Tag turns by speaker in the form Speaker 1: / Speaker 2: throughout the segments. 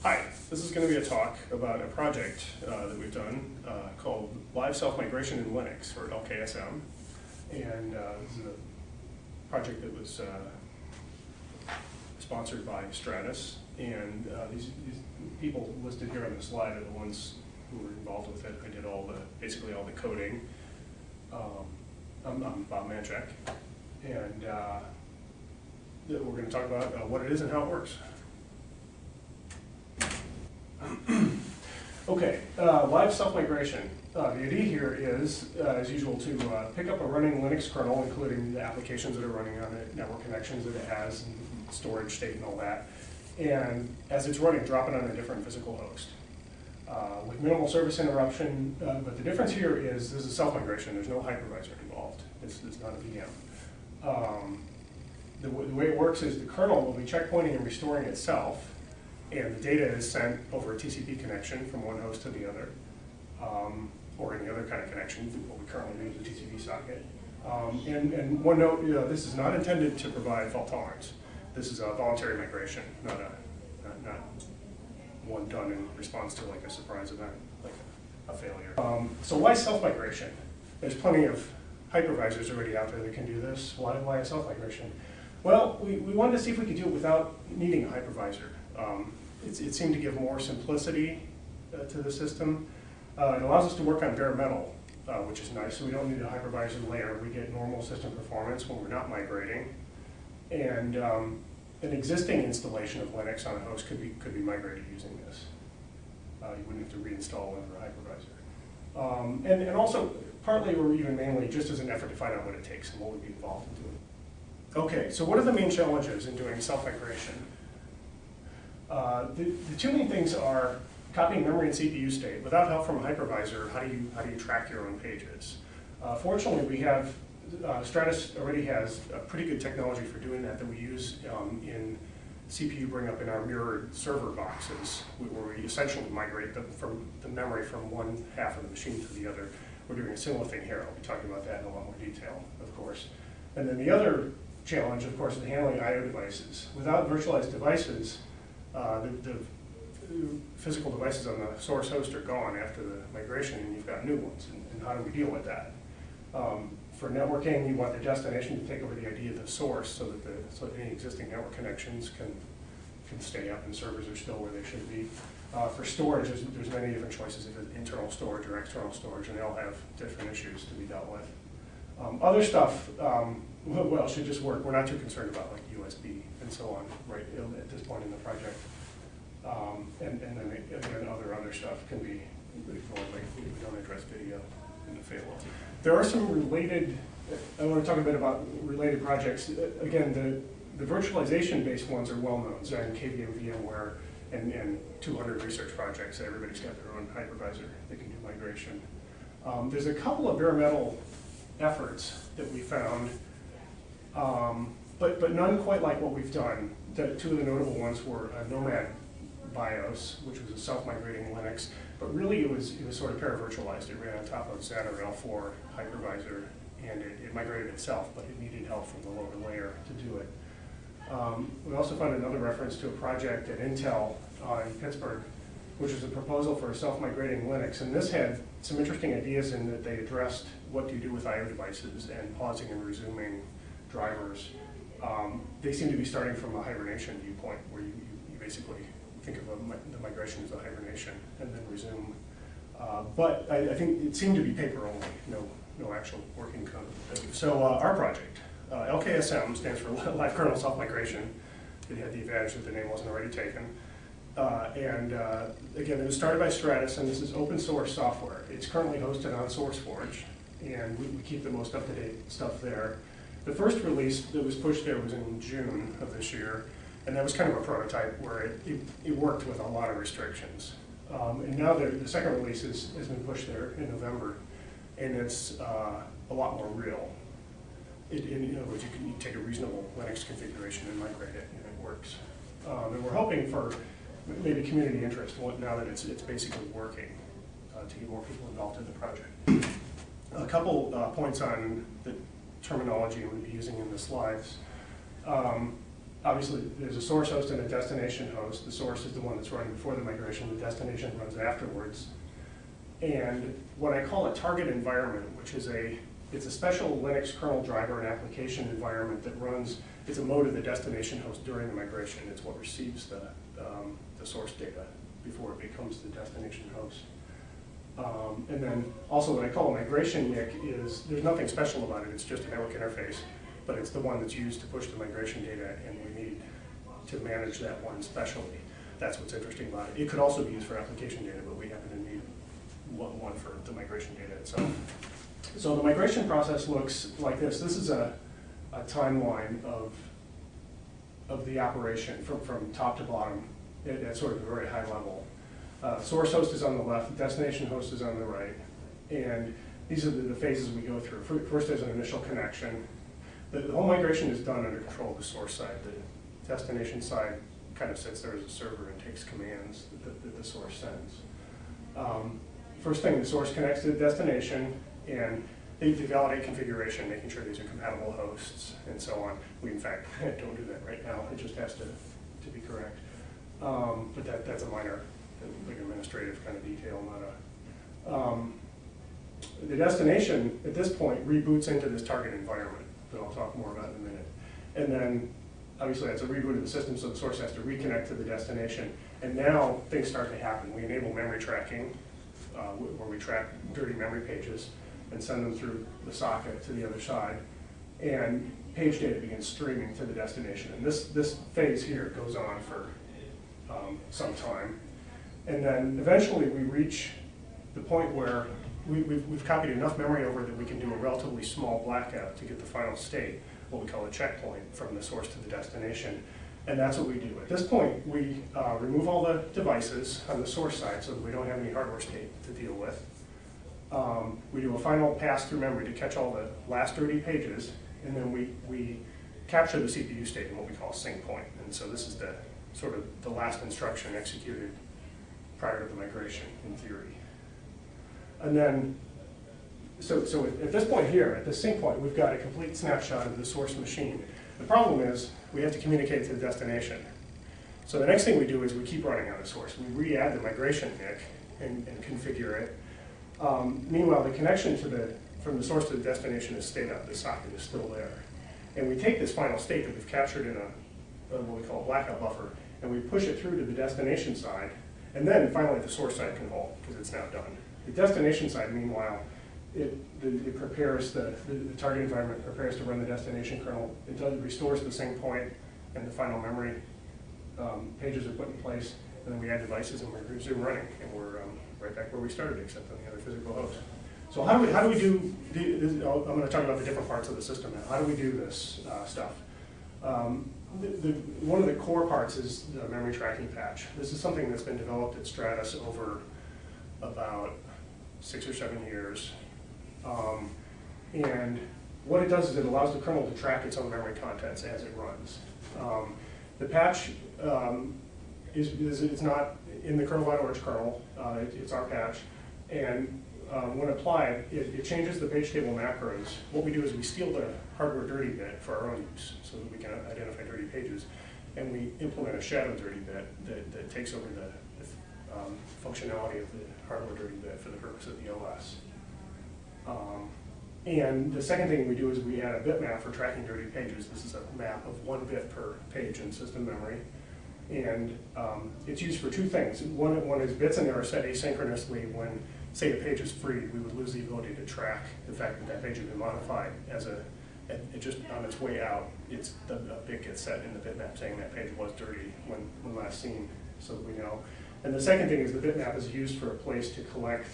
Speaker 1: Hi, this is going to be a talk about a project that we've done called Live Self-Migration in Linux, or lksm. And this is a project that was sponsored by Stratus. And these people listed here on the slide are the ones who were involved with it. I did basically all the coding. I'm Bob Manchek. And we're going to talk about what it is and how it works. Okay, live self-migration. The idea here is, as usual, to pick up a running Linux kernel, including the applications that are running on it, network connections that it has, and storage state and all that, and as it's running, drop it on a different physical host. With minimal service interruption, but the difference here is this is self-migration. There's no hypervisor involved. It's not a VM. The way it works is the kernel will be checkpointing and restoring itself, and the data is sent over a TCP connection from one host to the other, or any other kind of connection. What we currently use is a TCP socket. And one note, this is not intended to provide fault tolerance. This is a voluntary migration, not one done in response to like a surprise event, like a failure. So why self-migration? There's plenty of hypervisors already out there that can do this. Why a self-migration? Well, we wanted to see if we could do it without needing a hypervisor. It seemed to give more simplicity to the system. It allows us to work on bare metal, which is nice, so we don't need a hypervisor layer. We get normal system performance when we're not migrating. And an existing installation of Linux on a host could be migrated using this. You wouldn't have to reinstall another hypervisor. And also, partly or even mainly, just as an effort to find out what it takes and what would be involved in doing it. Okay, so what are the main challenges in doing self-migration? The two main things are copying memory and CPU state. Without help from a hypervisor, how do you track your own pages? Fortunately, we have Stratus already has a pretty good technology for doing that we use in CPU bring up in our mirrored server boxes, where we essentially migrate the memory from one half of the machine to the other. We're doing a similar thing here. I'll be talking about that in a lot more detail, of course. And then the other challenge, of course, is handling I/O devices. Without virtualized devices, the physical devices on the source host are gone after the migration, and you've got new ones. And how do we deal with that? For networking, you want the destination to take over the ID of the source so that any existing network connections can stay up and servers are still where they should be. For storage, there's many different choices, if it's internal storage or external storage, and they all have different issues to be dealt with. Other stuff, well, should just work. We're not too concerned about like USB and so on, right, at this point in the project. And then again, other stuff can be ignored, like we don't address video in the failover. There are some related, I want to talk a bit about related projects. Again, the virtualization-based ones are well known, Xen, KVM, VMware, and 200 research projects. Everybody's got their own hypervisor that can do migration. There's a couple of bare metal efforts that we found, but none quite like what we've done. Two of the notable ones were Nomad BIOS, which was a self-migrating Linux, but really it was sort of para-virtualized. It ran on top of Xen or L4 hypervisor, and it migrated itself, but it needed help from the lower layer to do it. We also found another reference to a project at Intel in Pittsburgh, which was a proposal for a self-migrating Linux, and this had some interesting ideas in that they addressed what do you do with I/O devices and pausing and resuming drivers. They seem to be starting from a hibernation viewpoint, where you basically think of the migration as a hibernation and then resume. But I think it seemed to be paper only, no actual working code. So our project, lksm, stands for Live Kernel Self-Migration. It had the advantage that the name wasn't already taken. Again, it was started by Stratus, and this is open source software. It's currently hosted on SourceForge, and we keep the most up-to-date stuff there. The first release that was pushed there was in June of this year, and that was kind of a prototype where it worked with a lot of restrictions. And now the second release has been pushed there in November, and it's a lot more real. In other words, you can take a reasonable Linux configuration and migrate it, and it works. And we're hoping for maybe community interest now that it's basically working to get more people involved in the project. A couple points on the terminology I'm going to be using in the slides. obviously, there's a source host and a destination host. The source is the one that's running before the migration. The destination runs afterwards. And what I call a target environment, which is it's a special Linux kernel driver and application environment that runs, it's a mode of the destination host during the migration. It's what receives the source data before it becomes the destination host. And then also what I call a migration NIC is, there's nothing special about it, it's just a network interface, but it's the one that's used to push the migration data, and we need to manage that one specially. That's what's interesting about it. It could also be used for application data, but we happen to need one for the migration data itself. So the migration process looks like this. This is a timeline of the operation from top to bottom at sort of a very high level. Source host is on the left, the destination host is on the right, and these are the phases we go through. First, there's an initial connection. The whole migration is done under control of the source side. The destination side kind of sits there as a server and takes commands that the source sends. First thing, the source connects to the destination, and they validate configuration, making sure these are compatible hosts, and so on. We, in fact, don't do that right now. It just has to be correct. But that's a minor, like administrative kind of detail, not a... the destination, at this point, reboots into this target environment that I'll talk more about in a minute. And then, obviously, that's a reboot of the system, so the source has to reconnect to the destination. And now, things start to happen. We enable memory tracking, where we track dirty memory pages and send them through the socket to the other side. And page data begins streaming to the destination. And this phase here goes on for some time. And then eventually we reach the point where we've copied enough memory over that we can do a relatively small blackout to get the final state, what we call a checkpoint, from the source to the destination. And that's what we do. At this point, we remove all the devices on the source side so that we don't have any hardware state to deal with. We do a final pass through memory to catch all the last dirty pages, and then we capture the CPU state in what we call a sync point. And so this is the sort of the last instruction executed prior to the migration, in theory. And then, so at this point here, at the sync point, we've got a complete snapshot of the source machine. The problem is we have to communicate to the destination. So the next thing we do is we keep running on the source. We re-add the migration NIC and configure it. Meanwhile, the connection from the source to the destination has stayed up. The socket is still there. And we take this final state that we've captured in what we call a blackout buffer, and we push it through to the destination side. And then finally the source side can halt because it's now done. The destination side, meanwhile, it prepares the target environment prepares to run the destination kernel. It restores the sync point, and the final memory pages are put in place, and then we add devices and we resume running, and we're right back where we started, except on the other physical host. So how do we do this? I'm going to talk about the different parts of the system now. How do we do this stuff? One of the core parts is the memory tracking patch. This is something that's been developed at Stratus over about 6 or 7 years. And what it does is it allows the kernel to track its own memory contents as it runs. The patch it's not in the kernel.org kernel, it's our patch. And when applied, it changes the page table macros. What we do is we steal the hardware dirty bit for our own use so that we can identify dirty pages. And we implement a shadow dirty bit that takes over the functionality of the hardware dirty bit for the purpose of the OS. And the second thing we do is we add a bitmap for tracking dirty pages. This is a map of 1 bit per page in system memory. And it's used for 2 things. One is bits in there are set asynchronously when, say, a page is freed. We would lose the ability to track the fact that that page has been modified as just on its way out. A bit gets set in the bitmap saying that page was dirty when last seen, so that we know. And the second thing is the bitmap is used for a place to collect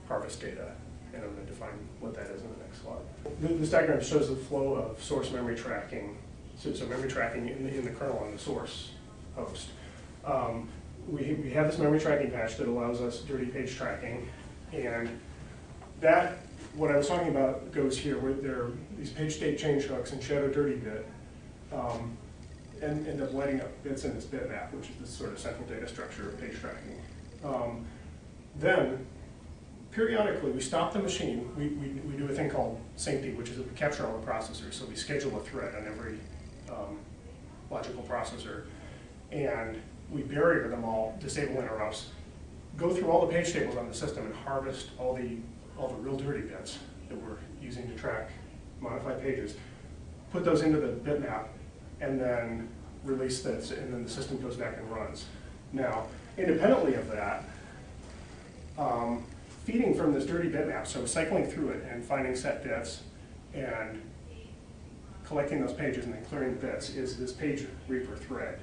Speaker 1: harvest data. And I'm going to define what that is in the next slide. This diagram shows the flow of source memory tracking. So memory tracking in the kernel on the source host. We have this memory tracking patch that allows us dirty page tracking. And that, what I was talking about, goes here, where there are these page state change hooks and shadow dirty bit and end up lighting up bits in this bitmap, which is this sort of central data structure of page tracking. Then, periodically, we stop the machine. We do a thing called syncd, which is that we capture all the processors. So we schedule a thread on every logical processor, and we bury them all, disable interrupts, go through all the page tables on the system and harvest all the real dirty bits that we're using to track modified pages, put those into the bitmap, and then release this, and then the system goes back and runs. Now, independently of that, feeding from this dirty bitmap, so cycling through it and finding set bits and collecting those pages and then clearing the bits, is this page reaper thread.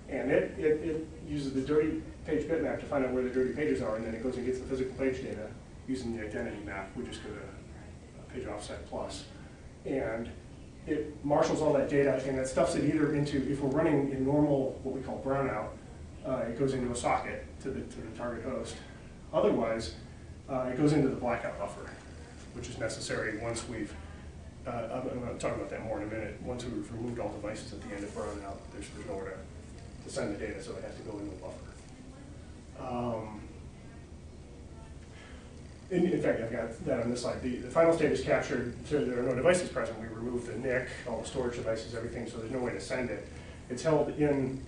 Speaker 1: And it uses the dirty page bitmap to find out where the dirty pages are, and then it goes and gets the physical page data using the identity map. We just go to page offset plus. And it marshals all that data, and it stuffs it either into, if we're running in normal, what we call brownout, it goes into a socket to the target host. Otherwise, it goes into the blackout buffer, which is necessary once we've, I'm going to talk about that more in a minute. Once we've removed all devices at the end of brownout, there's nowhere to send the data, so it has to go into the buffer. In fact, I've got that on this slide. The final state is captured, so there are no devices present. We remove the NIC, all the storage devices, everything, so there's no way to send it. It's held in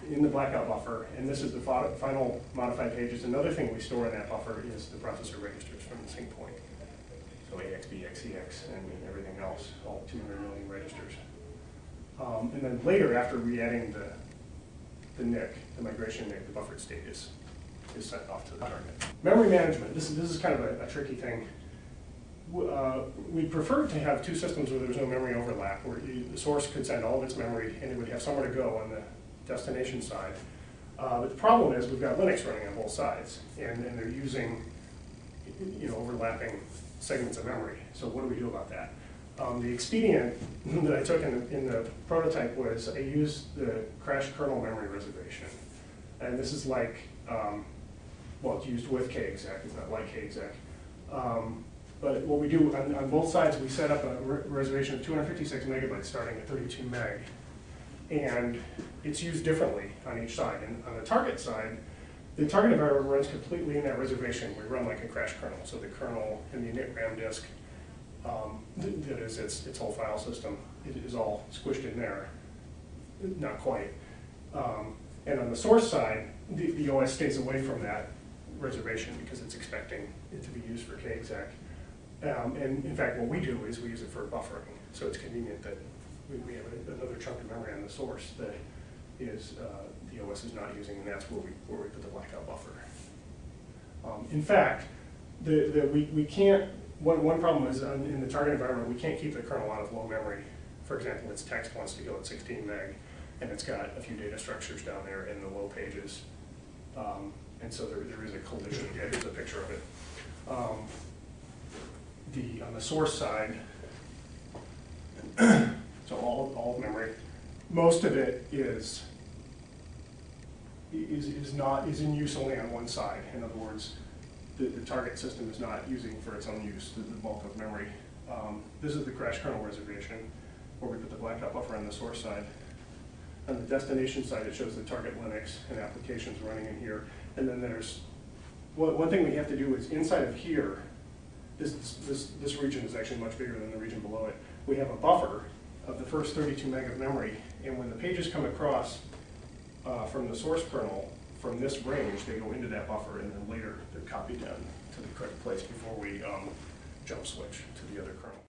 Speaker 1: the blackout buffer, and this is the final modified pages. Another thing we store in that buffer is the processor registers from the sync point. So AX, BX, CX, and everything else, all 200 million registers. And then later, after re-adding the NIC, the migration NIC, the buffered state is sent off to the target. Memory management, this is kind of a tricky thing. We prefer to have two systems where there's no memory overlap, where the source could send all of its memory and it would have somewhere to go on the destination side. But the problem is we've got Linux running on both sides, and they're using overlapping segments of memory. So what do we do about that? The expedient that I took in the prototype was I used the crash kernel memory reservation. And this is like, well, it's used with kexec, it's not like kexec. But what we do on both sides, we set up a reservation of 256 megabytes starting at 32 meg. And it's used differently on each side. And on the target side, the target environment runs completely in that reservation. We run like a crash kernel. So the kernel and the init RAM disk, that is its whole file system, it is all squished in there. Not quite. And on the source side, the OS stays away from that reservation because it's expecting it to be used for kexec. And in fact, what we do is we use it for buffering. So it's convenient that we have another chunk of memory on the source that is the OS is not using, and that's where we put the blackout buffer. In fact, we can't. One problem is in the target environment, we can't keep the kernel out of low memory. For example, its text wants to go at 16 meg, and it's got a few data structures down there in the low pages. And so there is a collision. Yeah, here's a picture of it. On the source side, so all memory, most of it is in use only on one side. In other words, the target system is not using for its own use the bulk of memory. This is the crash kernel reservation, where we put the blackout buffer on the source side. On the destination side, it shows the target Linux and applications running in here. And then there's, one thing we have to do is inside of here, this region is actually much bigger than the region below it. We have a buffer of the first 32 meg of memory, and when the pages come across from the source kernel, from this range, they go into that buffer, and then later they're copied down to the correct place before we jump switch to the other kernel.